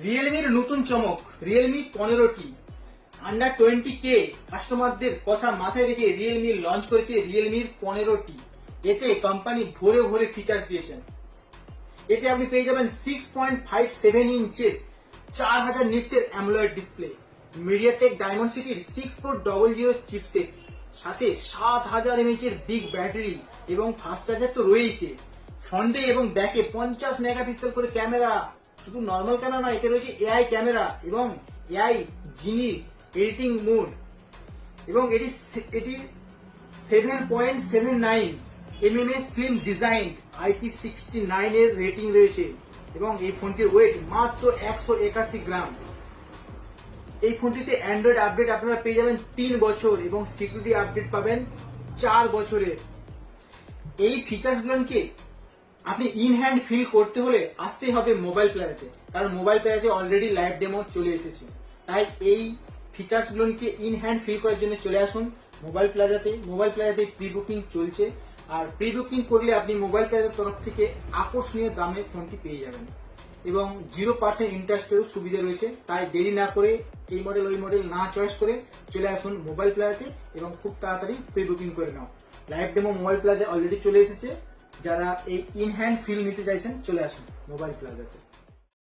রিয়েলমির নতুন চমক Realme 15টি under 20K কাস্টমারদের কথা মাথায় রেখে রিয়েলমি লঞ্চ করেছে রিয়েলমির 15টি। এতে কোম্পানি ভরে ভরে ফিচার্স দিয়েছেন। এতে আপনি পেয়ে যাবেন 6.57 ইঞ্চের 4000 নিটসের অ্যামোলেড ডিসপ্লে, মিডিয়াটেক ডায়মন্ডসিটির 6400 চিপসেট, সাথে 7000 mAh এর বিগ ব্যাটারি এবং ফাস্ট চার্জার তো রয়েছে। ফ্রন্টে এবং ব্যাকে 50 মেগাপিক্সেল করে ক্যামেরা, শুধু নর্মাল ক্যামেরা নয়, এতে রয়েছে এআই ক্যামেরা এবং এআই জিনি এডিটিং মোড, এবং এটি 7.79 mm এর স্লিম ডিজাইন, IP69 এর রেটিং রয়েছে এবং এই ফোনটির ওয়েট মাত্র 181 গ্রাম। এই ফোনটিতে অ্যান্ড্রয়েড আপডেট আপনারা পেয়ে যাবেন 3 বছর এবং সিকিউরিটি আপডেট পাবেন 4 বছরের। এই ফিচার্সগুলোকে আপনি ইন হ্যান্ড ফিল করতে হলে আসতেই হবে মোবাইল প্লাজাতে, কারণ মোবাইল প্লাজাতে অলরেডি লাইভ ডেমো চলে এসেছে। তাই এই ফিচার্সগুলোকে ইন হ্যান্ড ফিল করার জন্য চলে আসুন মোবাইল প্লাজাতে। মোবাইল প্লাজাতে প্রি বুকিং চলছে, আর প্রি বুকিং করলে আপনি মোবাইল প্লাজার তরফ থেকে আকর্ষণীয় দামে ফোনটি পেয়ে যাবেন এবং 0% ইন্টারেস্টেরও সুবিধা রয়েছে। তাই দেরি না করে এই মডেল ওই মডেল না চয়েস করে চলে আসুন মোবাইল প্লাজাতে এবং খুব তাড়াতাড়ি প্রি বুকিং করে নাও। লাইভ ডেমো মোবাইল প্লাজায় অলরেডি চলে এসেছে। যারা এই ইন হ্যান্ড ফিল নিতে চাইছেন চলে আসুন মোবাইল প্লাজাতে।